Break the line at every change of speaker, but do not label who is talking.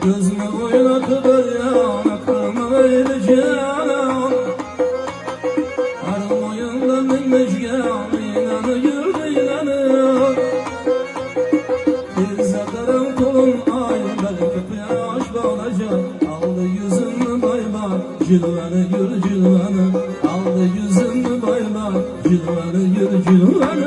Gözümü oynatıver yanaklarıma öyle canan. Arım oyunda minmişken inanı yürüdü inanı. Tez atarım kolum ay belki yaş bağlayacak. Aldı yüzümü baylar cilveni yürü cilveni. Aldı yüzümü baylar cilveni yürü cilveni.